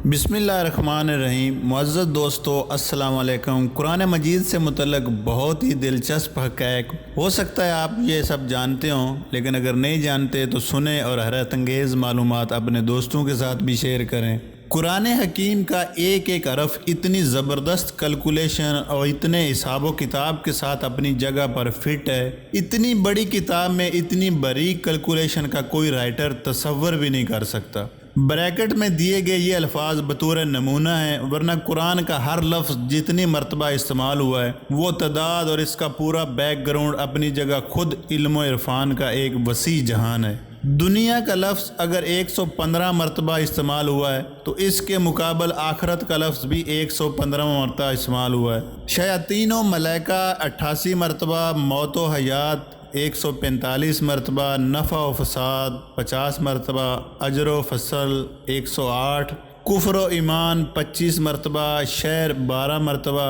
بسم اللہ الرحمن الرحیم۔ معزز دوستو، السلام علیکم۔ قرآن مجید سے متعلق بہت ہی دلچسپ حقائق ہو سکتا ہے آپ یہ سب جانتے ہوں، لیکن اگر نہیں جانتے تو سنیں اور حیرت انگیز معلومات اپنے دوستوں کے ساتھ بھی شیئر کریں۔ قرآن حکیم کا ایک ایک حرف اتنی زبردست کیلکولیشن اور اتنے حساب و کتاب کے ساتھ اپنی جگہ پر فٹ ہے۔ اتنی بڑی کتاب میں اتنی باریک کیلکولیشن کا کوئی رائٹر تصور بھی نہیں کر سکتا۔ بریکٹ میں دیے گئے یہ الفاظ بطور نمونہ ہیں، ورنہ قرآن کا ہر لفظ جتنی مرتبہ استعمال ہوا ہے وہ تعداد اور اس کا پورا بیک گراؤنڈ اپنی جگہ خود علم و عرفان کا ایک وسیع جہان ہے۔ دنیا کا لفظ اگر 115 مرتبہ استعمال ہوا ہے تو اس کے مقابل آخرت کا لفظ بھی 115 مرتبہ استعمال ہوا ہے۔ شیاطین و ملائکہ 88 مرتبہ، موت و حیات 145 مرتبہ، نفع و فساد 50 مرتبہ، اجر و فصل 108، کفر و ایمان 25 مرتبہ، شہر 12 مرتبہ،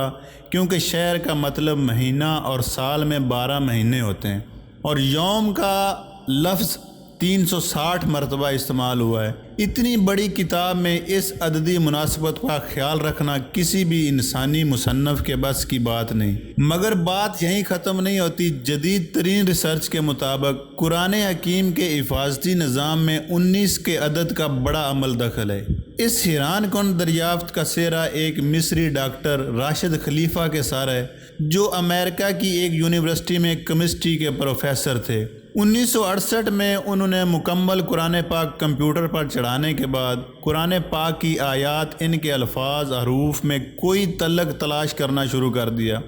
کیونکہ شہر کا مطلب مہینہ اور سال میں 12 مہینے ہوتے ہیں، اور یوم کا لفظ 360 مرتبہ استعمال ہوا ہے۔ اتنی بڑی کتاب میں اس عددی مناسبت کا خیال رکھنا کسی بھی انسانی مصنف کے بس کی بات نہیں۔ مگر بات یہیں ختم نہیں ہوتی۔ جدید ترین ریسرچ کے مطابق قرآن حکیم کے حفاظتی نظام میں 19 کے عدد کا بڑا عمل دخل ہے۔ اس حیران کن دریافت کا سہرا ایک مصری ڈاکٹر راشد خلیفہ کے سر ہے، جو امریکہ کی ایک یونیورسٹی میں کیمسٹری کے پروفیسر تھے۔ 1968 میں انہوں نے مکمل قرآن پاک کمپیوٹر پر چڑھانے کے بعد قرآن پاک کی آیات، ان کے الفاظ، حروف میں کوئی تعلق تلاش کرنا شروع کر دیا۔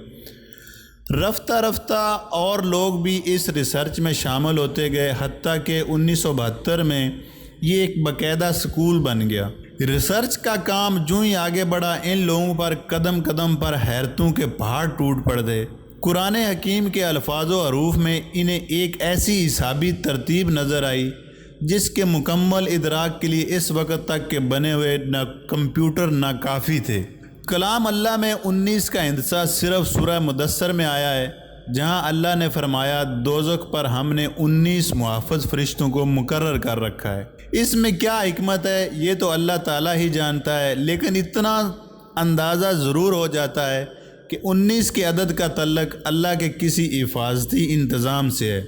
رفتہ رفتہ اور لوگ بھی اس ریسرچ میں شامل ہوتے گئے، حتیٰ کہ 1972 میں یہ ایک باقاعدہ سکول بن گیا۔ ریسرچ کا کام جو ہی آگے بڑھا، ان لوگوں پر قدم قدم پر حیرتوں کے پہاڑ ٹوٹ پڑے۔ قرآن حکیم کے الفاظ و حروف میں انہیں ایک ایسی حسابی ترتیب نظر آئی جس کے مکمل ادراک کے لیے اس وقت تک کے بنے ہوئے نہ کمپیوٹر نہ کافی تھے۔ کلام اللہ میں 19 کا اندسہ صرف سورہ مدثر میں آیا ہے، جہاں اللہ نے فرمایا دوزخ پر ہم نے 19 محافظ فرشتوں کو مقرر کر رکھا ہے۔ اس میں کیا حکمت ہے یہ تو اللہ تعالیٰ ہی جانتا ہے، لیکن اتنا اندازہ ضرور ہو جاتا ہے کہ 19 کے عدد کا تعلق اللہ کے کسی حفاظتی انتظام سے ہے۔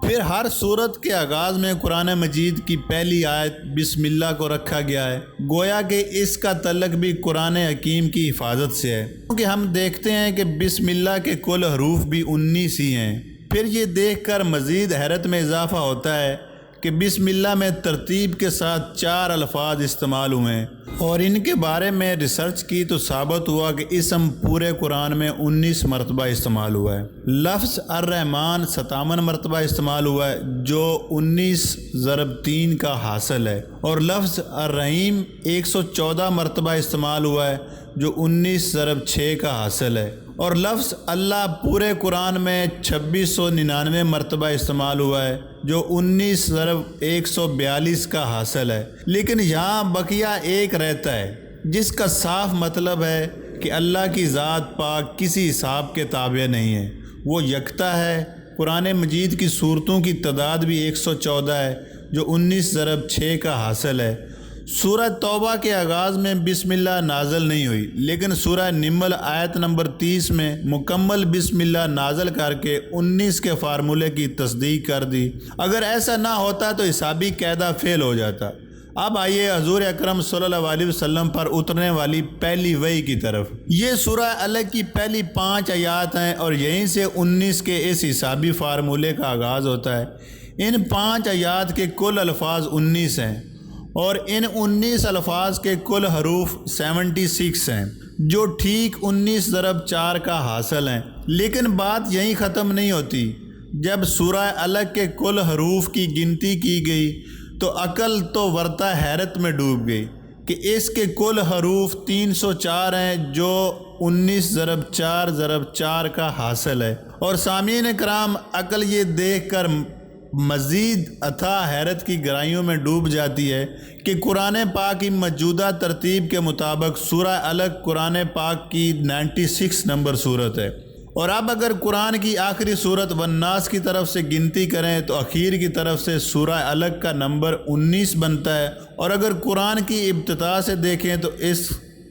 پھر ہر سورت کے آغاز میں قرآن مجید کی پہلی آیت بسم اللہ کو رکھا گیا ہے، گویا کہ اس کا تعلق بھی قرآن حکیم کی حفاظت سے ہے، کیونکہ ہم دیکھتے ہیں کہ بسم اللہ کے کل حروف بھی 19 ہی ہیں۔ پھر یہ دیکھ کر مزید حیرت میں اضافہ ہوتا ہے کہ بسم اللہ میں ترتیب کے ساتھ 4 الفاظ استعمال ہوئے ہیں، اور ان کے بارے میں ریسرچ کی تو ثابت ہوا کہ اسم پورے قرآن میں 19 مرتبہ استعمال ہوا ہے۔ لفظ الرحمن 57 مرتبہ استعمال ہوا ہے، جو 19 ضرب 3 کا حاصل ہے، اور لفظ الرحیم 114 مرتبہ استعمال ہوا ہے، جو 19 ضرب 6 کا حاصل ہے، اور لفظ اللہ پورے قرآن میں 2699 مرتبہ استعمال ہوا ہے، جو 19 ضرب 142 کا حاصل ہے۔ لیکن یہاں بقیہ ایک رہتا ہے، جس کا صاف مطلب ہے کہ اللہ کی ذات پاک کسی حساب کے تابع نہیں ہے، وہ یکتا ہے۔ قرآن مجید کی صورتوں کی تعداد بھی 114 ہے، جو 19 ضرب 6 کا حاصل ہے۔ سورہ توبہ کے آغاز میں بسم اللہ نازل نہیں ہوئی، لیکن سورہ نمل آیت نمبر 30 میں مکمل بسم اللہ نازل کر کے 19 کے فارمولے کی تصدیق کر دی۔ اگر ایسا نہ ہوتا تو حسابی قاعدہ فیل ہو جاتا۔ اب آئیے حضور اکرم صلی اللہ علیہ وسلم پر اترنے والی پہلی وحی کی طرف۔ یہ سورہ الگ کی پہلی 5 آیات ہیں، اور یہیں سے 19 کے اس حسابی فارمولے کا آغاز ہوتا ہے۔ ان 5 آیات کے کل الفاظ 19 ہیں، اور ان 19 الفاظ کے کل حروف 76 ہیں، جو ٹھیک 19 ضرب 4 کا حاصل ہیں۔ لیکن بات یہیں ختم نہیں ہوتی۔ جب سورہ الگ کے کل حروف کی گنتی کی گئی تو عقل تو ورطہ حیرت میں ڈوب گئی کہ اس کے کل حروف 304 ہیں، جو 19 ضرب 4 ضرب 4 کا حاصل ہے۔ اور سامعین کرام، عقل یہ دیکھ کر مزید اتھا حیرت کی گہرائیوں میں ڈوب جاتی ہے کہ قرآن پاک کی موجودہ ترتیب کے مطابق سورہ الگ قرآن پاک کی 96 نمبر سورت ہے، اور اب اگر قرآن کی آخری سورت والناس کی طرف سے گنتی کریں تو اخیر کی طرف سے سورہ الگ کا نمبر 19 بنتا ہے، اور اگر قرآن کی ابتدا سے دیکھیں تو اس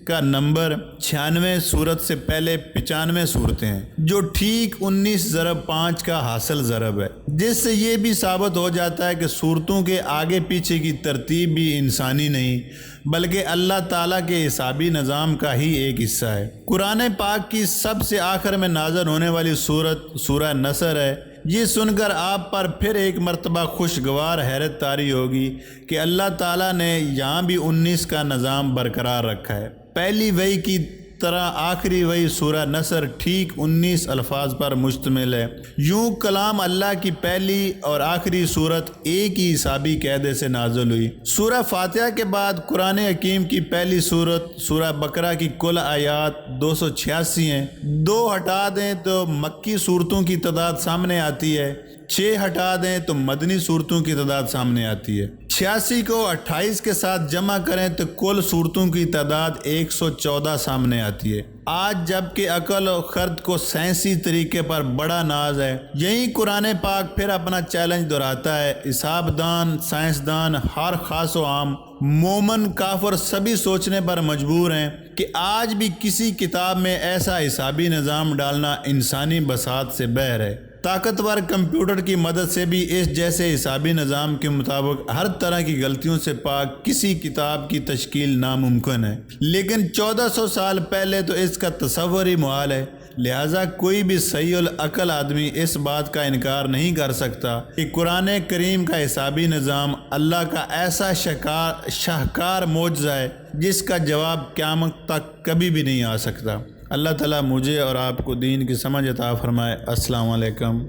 کا نمبر 96 سورت سے پہلے 95 صورتیں ہیں، جو ٹھیک 19 ضرب 5 کا حاصل ضرب ہے، جس سے یہ بھی ثابت ہو جاتا ہے کہ صورتوں کے آگے پیچھے کی ترتیب بھی انسانی نہیں بلکہ اللہ تعالیٰ کے حسابی نظام کا ہی ایک حصہ ہے۔ قرآن پاک کی سب سے آخر میں نازل ہونے والی سورت سورہ نصر ہے۔ یہ سن کر آپ پر پھر ایک مرتبہ خوشگوار حیرت طاری ہوگی کہ اللہ تعالیٰ نے یہاں بھی 19 کا نظام برقرار رکھا ہے۔ پہلی وحی کی طرح آخری وحی سورہ نصر ٹھیک 19 الفاظ پر مشتمل ہے۔ یوں کلام اللہ کی پہلی اور آخری سورت ایک ہی حسابی قاعدے سے نازل ہوئی۔ سورہ فاتحہ کے بعد قرآن حکیم کی پہلی سورت سورہ بقرہ کی کل آیات 286 ہیں۔ 2 ہٹا دیں تو مکی صورتوں کی تعداد سامنے آتی ہے، 6 ہٹا دیں تو مدنی صورتوں کی تعداد سامنے آتی ہے۔ 86 کو 28 کے ساتھ جمع کریں تو کل صورتوں کی تعداد 114 سامنے آتی ہے۔ آج جب کہ عقل و خرد کو سائنسی طریقے پر بڑا ناز ہے، یہی قرآن پاک پھر اپنا چیلنج دہراتا ہے۔ حساب دان، سائنسدان، ہر خاص و عام، مومن کافر سبھی سوچنے پر مجبور ہیں کہ آج بھی کسی کتاب میں ایسا حسابی نظام ڈالنا انسانی بساط سے باہر ہے۔ طاقتور کمپیوٹر کی مدد سے بھی اس جیسے حسابی نظام کے مطابق ہر طرح کی غلطیوں سے پاک کسی کتاب کی تشکیل ناممکن ہے، لیکن 1400 سال پہلے تو اس کا تصور ہی محال ہے۔ لہٰذا کوئی بھی صحیح العقل آدمی اس بات کا انکار نہیں کر سکتا کہ قرآن کریم کا حسابی نظام اللہ کا ایسا شاہکار معجزہ ہے جس کا جواب قیامت تک کبھی بھی نہیں آ سکتا۔ اللہ تعالیٰ مجھے اور آپ کو دین کی سمجھ عطا فرمائے۔ السلام علیکم۔